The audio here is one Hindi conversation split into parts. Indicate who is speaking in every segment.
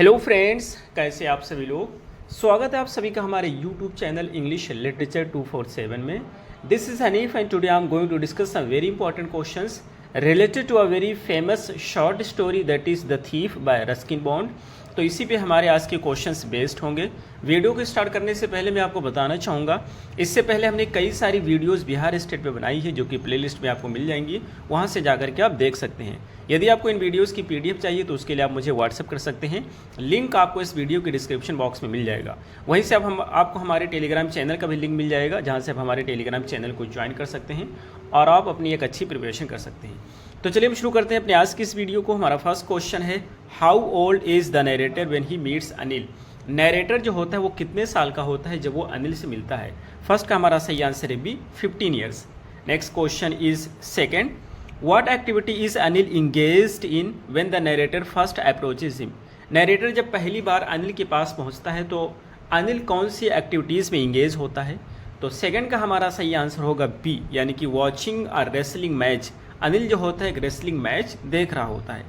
Speaker 1: हेलो फ्रेंड्स, कैसे आप सभी लोग। स्वागत है आप सभी का हमारे यूट्यूब चैनल इंग्लिश लिटरेचर 247 में। This is Hanif and today I am going to discuss some very important questions related to a very famous short story that is the thief by Ruskin Bond. तो इसी पे हमारे आज के क्वेश्चंस बेस्ड होंगे। वीडियो को स्टार्ट करने से पहले मैं आपको बताना चाहूँगा, इससे पहले हमने कई सारी वीडियोस बिहार स्टेट पे बनाई है जो कि प्लेलिस्ट में आपको मिल जाएंगी, वहाँ से जाकर के आप देख सकते हैं। यदि आपको इन वीडियोस की पीडीएफ चाहिए तो उसके लिए आप मुझे व्हाट्सअप कर सकते हैं। लिंक आपको इस वीडियो के डिस्क्रिप्शन बॉक्स में मिल जाएगा। वहीं से आपको हमारे टेलीग्राम चैनल का भी लिंक मिल जाएगा, जहाँ से आप हमारे टेलीग्राम चैनल को ज्वाइन कर सकते हैं और आप अपनी एक अच्छी प्रिपरेशन कर सकते हैं। तो चलिए हम शुरू करते हैं अपने आज की इस वीडियो को। हमारा फर्स्ट क्वेश्चन है, how old is the narrator when he meets Anil. Narrator जो होता है वो कितने साल का होता है जब वो अनिल से मिलता है। फर्स्ट का हमारा सही आंसर है B, 15 years. Next question is second, what activity is Anil engaged in when the narrator first approaches him. Narrator जब पहली बार अनिल के पास पहुंचता है तो अनिल कौन सी एक्टिविटीज़ में इंगेज होता है। तो सेकंड का हमारा सही आंसर होगा बी, यानी कि वॉचिंग अ रेसलिंग मैच। अनिल जो होता है एक रेसलिंग मैच देख रहा होता है।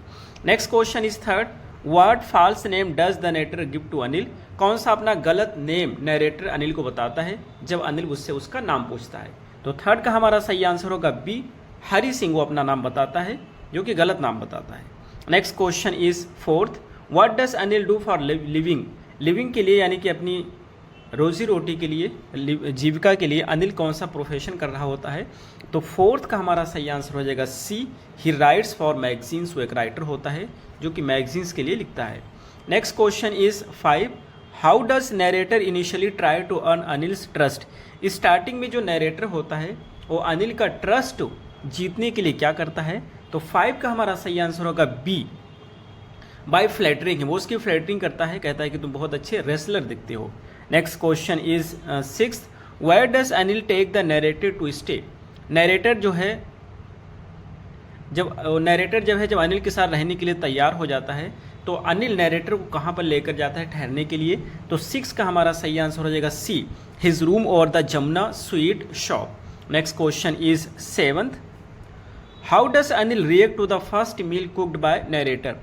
Speaker 1: Next question is third, what false name does the narrator give to Anil. कौन सा अपना गलत नेम नरेटर अनिल को बताता है जब अनिल उससे उसका नाम पूछता है। तो थर्ड का हमारा सही आंसर होगा बी, हरी सिंह वो अपना नाम बताता है जो कि गलत नाम बताता है। Next question is fourth, what does Anil do for living. Living के लिए यानी कि अपनी रोजी रोटी के लिए, जीविका के लिए अनिल कौन सा प्रोफेशन कर रहा होता है। तो फोर्थ का हमारा सही आंसर हो जाएगा सी, ही राइट्स फॉर मैगजीन्स। वो एक राइटर होता है जो कि मैगजीन्स के लिए लिखता है। Next question is 5, how does narrator initially try to earn Anil's trust. Starting में जो नरेटर होता है वो अनिल का ट्रस्ट जीतने के लिए क्या करता है। तो 5 का हमारा सही आंसर होगा बी, बाय फ्लैटरिंग। वो उसकी फ्लैटरिंग करता है, कहता है कि तुम बहुत अच्छे रेसलर दिखते हो। Next question is 6, where does Anil take the narrator to stay. Narrator जो है जब अनिल के साथ रहने के लिए तैयार हो जाता है तो अनिल नरेटर को कहाँ पर लेकर जाता है ठहरने के लिए। तो 6 का हमारा सही आंसर हो जाएगा C, his room over the Jamuna sweet shop. Next question is 7th, how does Anil react to the first meal cooked by narrator.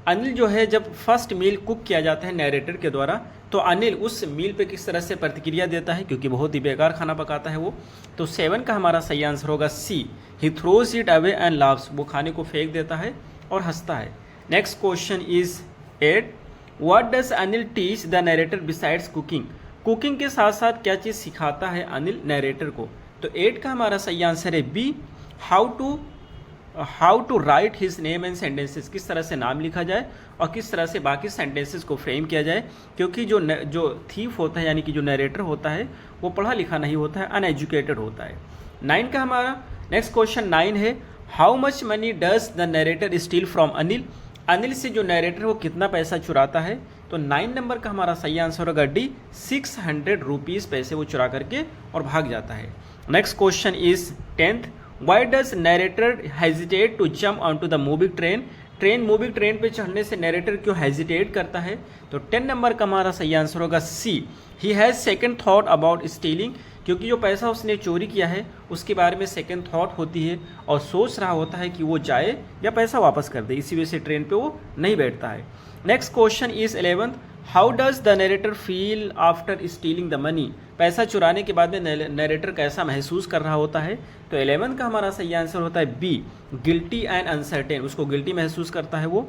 Speaker 1: Anil जो है जब फर्स्ट मील कुक किया जाता है नरेटर के द्वारा तो अनिल उस मील पे किस तरह से प्रतिक्रिया देता है, क्योंकि बहुत ही बेकार खाना पकाता है वो। तो 7 का हमारा सही आंसर होगा C, he throws it away and laughs. वो खाने को फेंक देता है और हंसता है। Next question is 8, what does Anil teach the narrator besides cooking. Cooking के साथ साथ क्या चीज़ सिखाता है अनिल नरेटर को। तो 8 का हमारा सही आंसर है B, how to write his name and sentences. किस तरह से नाम लिखा जाए और किस तरह से बाकी सेंटेंसेस को फ्रेम किया जाए, क्योंकि जो थीफ होता है यानी कि जो नरेटर होता है वो पढ़ा लिखा नहीं होता है, अनएजुकेटेड होता है। 9 का हमारा नेक्स्ट क्वेश्चन 9 है, how much money does the narrator steel from Anil. Anil से जो नरेटर वो कितना पैसा चुराता है। तो 9 नंबर का हमारा सही आंसर होगा डी, 600 रुपीज़ पैसे वो चुरा करके और भाग जाता है। Next question is 10th, why does narrator hesitate to jump on to the moving train. Moving train पे चढ़ने से नरेटर क्यों हेजिटेट करता है। तो 10 नंबर का हमारा सही आंसर होगा C, he has second thought about stealing. क्योंकि जो पैसा उसने चोरी किया है उसके बारे में सेकेंड थॉट होती है और सोच रहा होता है कि वो जाए या पैसा वापस कर दे, इसी वजह से ट्रेन पे वो नहीं बैठता है। Next question is 11th, how does the narrator feel after stealing the money. पैसा चुराने के बाद में नरेटर कैसा महसूस कर रहा होता है। तो 11 का हमारा सही आंसर होता है बी, गिल्टी एंड अनसर्टेन। उसको गिल्टी महसूस करता है वो,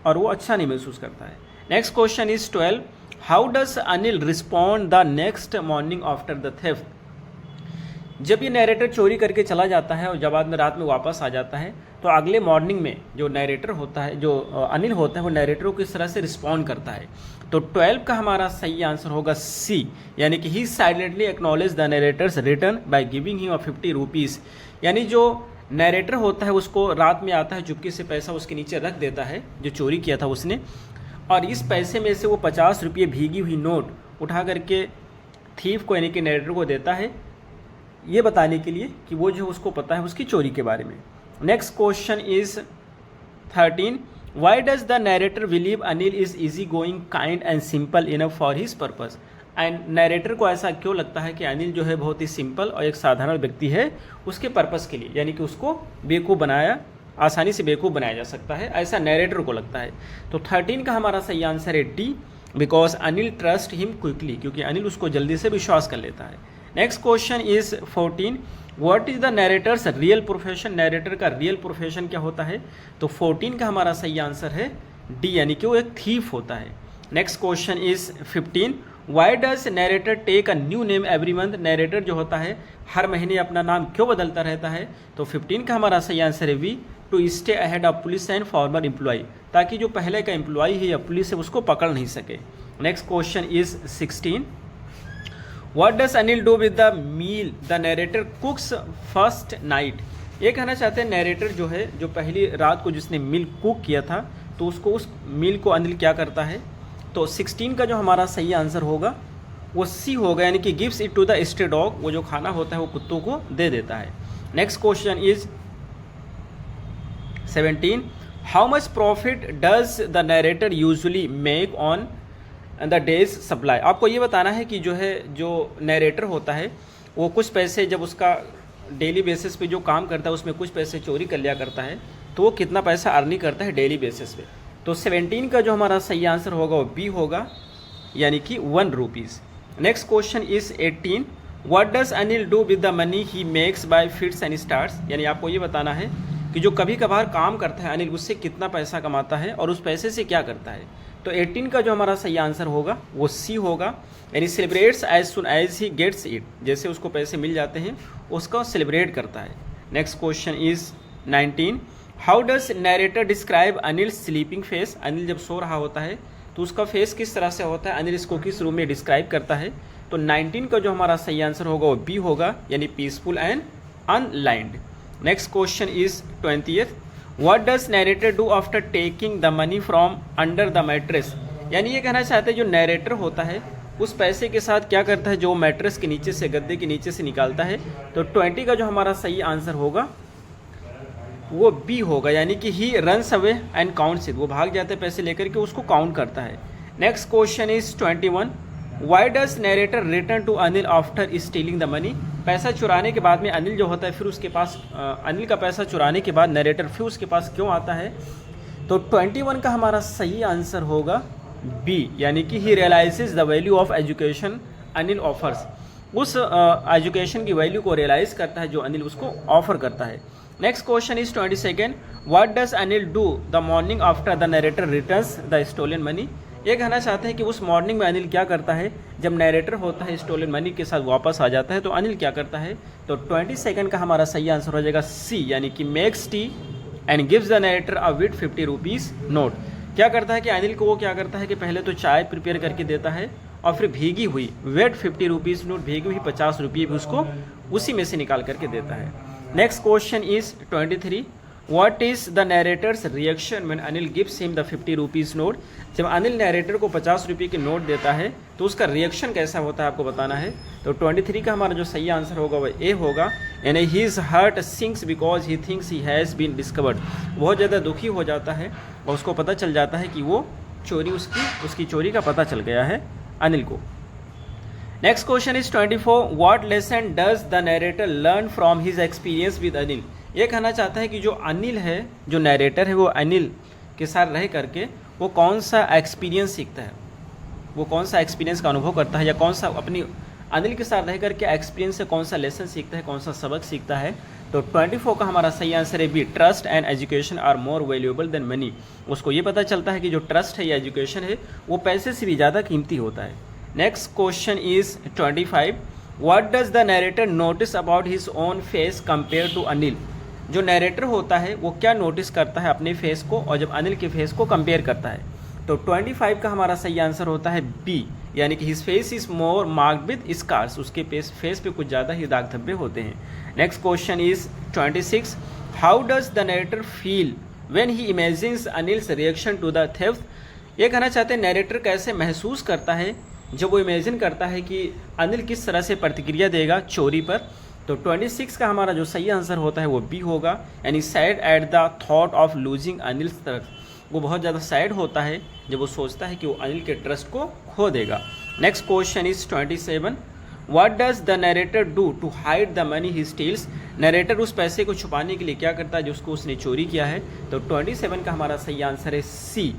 Speaker 1: और वो अच्छा नहीं महसूस करता है। Next question is 12, how does Anil respond the next morning after the theft. जब ये नरेटर चोरी करके चला जाता है और जब बाद में रात में वापस आ जाता है तो अगले मॉर्निंग में जो नरेटर होता है, जो अनिल होता है, वो नरेटर को किस तरह से रिस्पॉन्ड करता है। तो 12 का हमारा सही आंसर होगा सी, यानी कि he silently acknowledge the narrator's return by giving him 50 rupees. यानी जो नरेटर होता है उसको रात में आता है, चुपके से पैसा उसके नीचे रख देता है जो चोरी किया था उसने, और इस पैसे में से वो 50 रुपये भीगी हुई नोट उठा करके थीफ को यानी कि नरेटर को देता है, ये बताने के लिए कि वो जो उसको पता है उसकी चोरी के बारे में। Next question is 13, why does the narrator believe Anil is easy going, kind and simple enough for his purpose. And narrator को ऐसा क्यों लगता है कि अनिल जो है बहुत ही सिंपल और एक साधारण व्यक्ति है उसके पर्पस के लिए, यानी कि उसको बेवकूफ़ बनाया आसानी से बेवकूफ़ बनाया जा सकता है, ऐसा नैरेटर को लगता है। तो 13 का हमारा सही आंसर है D, because Anil trust him quickly, क्योंकि अनिल उसको जल्दी से विश्वास कर लेता है। Next question is 14, what is the narrator's real profession, narrator का रियल प्रोफेशन क्या होता है? तो 14 का हमारा सही आंसर है डी, यानी कि वो एक थीफ होता है। Next question is 15, why does narrator take a new name every month, narrator जो होता है हर महीने अपना नाम क्यों बदलता रहता है? तो 15 का हमारा सही आंसर है B, to stay ahead of police and former employ, ताकि जो पहले का एम्प्लॉय है या पुलिस है उसको पकड़ नहीं सके। Next question is 16, what does Anil do with the meal the narrator cooks first night, ये कहना चाहते हैं नैरेटर जो है, जो पहली रात को जिसने मील कुक किया था, तो उसको उस मील को अनिल क्या करता है? तो 16 का जो हमारा सही आंसर होगा वो सी होगा, यानी कि gives it to the stray dog, वो जो खाना होता है वो कुत्तों को दे देता है। Next question is 17, how much profit does the narrator usually make on the days supply, आपको ये बताना है कि जो है जो नैरेटर होता है वो कुछ पैसे जब उसका डेली बेसिस पे जो काम करता है उसमें कुछ पैसे चोरी कर लिया करता है, तो वो कितना पैसा अर्निंग करता है डेली बेसिस पे। तो 17 का जो हमारा सही आंसर होगा वो बी होगा, यानी कि 1 rupees. Next question is 18, what does Anil do with the money he makes bye fits and starts, यानी आपको ये बताना है कि जो कभी कभार काम करता है अनिल उससे कितना पैसा कमाता है और उस पैसे से क्या करता है। तो 18 का जो हमारा सही आंसर होगा वो सी होगा, यानी celebrates as soon as he gets it, जैसे उसको पैसे मिल जाते हैं उसको सेलिब्रेट करता है। Next question is 19, how does narrator describe Anil sleeping face, Anil जब सो रहा होता है तो उसका फेस किस तरह से होता है, अनिल इसको किस रूम में डिस्क्राइब करता है? तो 19 का जो हमारा सही आंसर होगा वो बी होगा, यानी peaceful and unlined. Next question is 20th, what does narrator do after taking the money from under the mattress, यानी ये कहना चाहते हैं जो नैरेटर होता है उस पैसे के साथ क्या करता है, जो मैट्रेस के नीचे से, गद्दे के नीचे से निकालता है। तो 20 का जो हमारा सही आंसर होगा वो बी होगा, यानी कि he runs away and counts it, वो भाग जाता है पैसे लेकर के उसको काउंट करता है। Next question is 21, why does narrator return to Anil after stealing the money, पैसा चुराने के बाद में अनिल जो होता है फिर उसके पास अनिल का पैसा चुराने के बाद नैरेटर फिर उसके पास क्यों आता है? तो 21 का हमारा सही आंसर होगा बी, यानी कि he realises the value of education Anil offers, उस एजुकेशन की वैल्यू को रियलाइज करता है जो अनिल उसको ऑफर करता है। Next question is 22, what does Anil do the morning after the narrator returns the stolen money, ये कहना चाहते हैं कि उस मॉर्निंग में अनिल क्या करता है, जब नैरेटर होता है स्टोलन मनी के साथ वापस आ जाता है तो अनिल क्या करता है? तो 22 का हमारा सही आंसर हो जाएगा सी, यानी कि makes T and gives the narrator a with 50 rupees note, क्या करता है कि अनिल को वो क्या करता है कि पहले तो चाय प्रिपेयर करके देता है और फिर भीगी हुई वेट 50 रुपीज़ नोट, भीगी हुई 50 रुपये भी उसको उसी में से निकाल करके देता है। Next question is 23, what is the narrator's reaction when Anil gives him the 50 rupees note, जब अनिल नैरेटर को 50 रुपये के नोट देता है तो उसका रिएक्शन कैसा होता है आपको बताना है। तो 23 का हमारा जो सही आंसर होगा वह ए होगा, यानी his heart sinks because he thinks he has been discovered, बहुत ज़्यादा दुखी हो जाता है और उसको पता चल जाता है कि वो चोरी उसकी चोरी का पता चल गया है अनिल को। Next question is 24, what lesson does the narrator learn from his experience with Anil, ये कहना चाहता है कि जो अनिल है, जो नैरेटर है, वो अनिल के साथ रह करके वो कौन सा एक्सपीरियंस सीखता है, वो कौन सा एक्सपीरियंस का अनुभव करता है, या कौन सा अपनी अनिल के साथ रह करके एक्सपीरियंस से कौन सा लेसन सीखता है, कौन सा सबक सीखता है। तो 24 का हमारा सही आंसर है B, trust and education are more valuable than money, उसको ये पता चलता है कि जो ट्रस्ट है या एजुकेशन है वो पैसे से भी ज़्यादा कीमती होता है। Next question is 25, what does the narrator notice about his own face compare to Anil, जो नैरेटर होता है वो क्या नोटिस करता है अपने फेस को और जब अनिल के फेस को कंपेयर करता है। तो 25 का हमारा सही आंसर होता है बी, यानी कि his face is more marked with scars, उसके फेस पे कुछ ज़्यादा ही दाग धब्बे होते हैं। Next question is 26, how does the narrator feel when he imagines Anil's reaction to the theft, ये कहना चाहते हैं नैरेटर कैसे महसूस करता है जब वो इमेजिन करता है कि अनिल किस तरह से प्रतिक्रिया देगा चोरी पर। तो 26 का हमारा जो सही आंसर होता है वो बी होगा, यानी sad at the thought of losing Anil's trust, वो बहुत ज़्यादा सैड होता है जब वो सोचता है कि वो अनिल के ट्रस्ट को खो देगा। Next question is 27, what does the narrator do to hide the money he steals, narrator उस पैसे को छुपाने के लिए क्या करता है जिसको उसने चोरी किया है। तो 27 का हमारा सही आंसर है सी,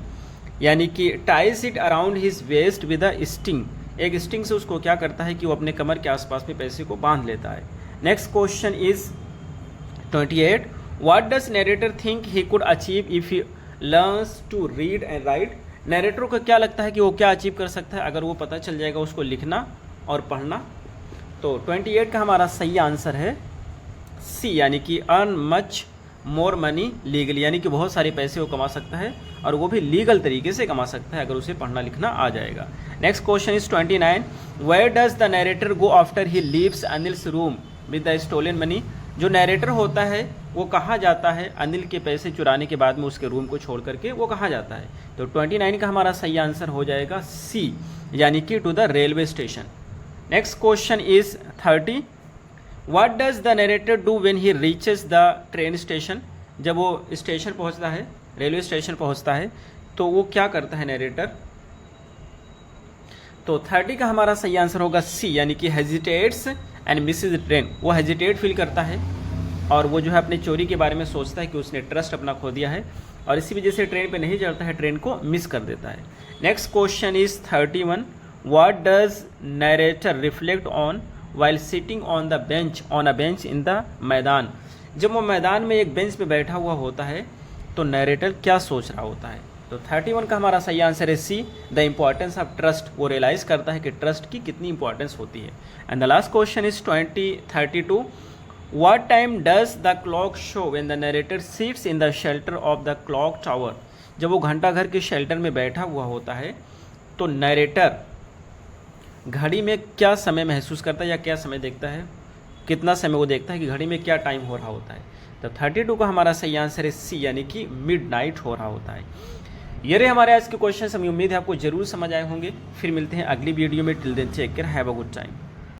Speaker 1: यानी कि ties it around his waist with a sting, एक स्टिंग से उसको क्या करता है कि वो अपने कमर के आसपास में पैसे को बांध लेता है। Next question is 28, what does narrator think he could achieve if he learns to read and write, narrator को क्या लगता है कि वो क्या अचीव कर सकता है अगर वो पता चल जाएगा उसको लिखना और पढ़ना। तो 28 का हमारा सही आंसर है सी, यानी कि earn much more money legally, यानी कि बहुत सारे पैसे वो कमा सकता है और वो भी लीगल तरीके से कमा सकता है अगर उसे पढ़ना लिखना आ जाएगा। Next question is 29, where does the narrator go after he leaves Anil's room with the stolen money, जो नरेटर होता है वो कहाँ जाता है अनिल के पैसे चुराने के बाद में उसके रूम को छोड़ करके वो कहाँ जाता है। तो 29 का हमारा सही आंसर हो जाएगा सी, यानी कि to the railway station. Next question is 30, what does the narrator do when he reaches the train station, जब वो स्टेशन पहुंचता है, रेलवे स्टेशन पहुंचता है तो वो क्या करता है नरेटर। तो 30 का हमारा सही आंसर होगा सी, यानी कि हेजिटेट्स एंड मिसेज ट्रेन, वो हेजिटेट फील करता है और वो जो है अपनी चोरी के बारे में सोचता है कि उसने ट्रस्ट अपना खो दिया है और इसी वजह से ट्रेन पे नहीं चढ़ता है, ट्रेन को मिस कर देता है। Next question is 31, what does narrator reflect on while sitting on the bench on a bench in the मैदान, जब वो मैदान में एक बेंच पे बैठा हुआ होता है तो नरेटर क्या सोच रहा होता है। तो 31 का हमारा सही आंसर है सी, द इम्पॉर्टेंस ऑफ ट्रस्ट, वो रियलाइज करता है कि ट्रस्ट की कितनी इंपॉर्टेंस होती है। And the last question is 32, what time does the clock show when the narrator sits in the shelter of the clock tower, जब वो घंटा घर के शेल्टर में बैठा हुआ होता है तो नरेटर घड़ी में क्या समय महसूस करता है या क्या समय देखता है, कितना समय वो देखता है कि घड़ी में क्या टाइम हो रहा होता है। तो 32 का हमारा सही आंसर है सी, यानी कि मिडनाइट हो रहा होता है। ये रहे हमारे आज के क्वेश्चन, हमें उम्मीद है आपको जरूर समझ आए होंगे। फिर मिलते हैं अगली वीडियो में, till then take care, have a good time.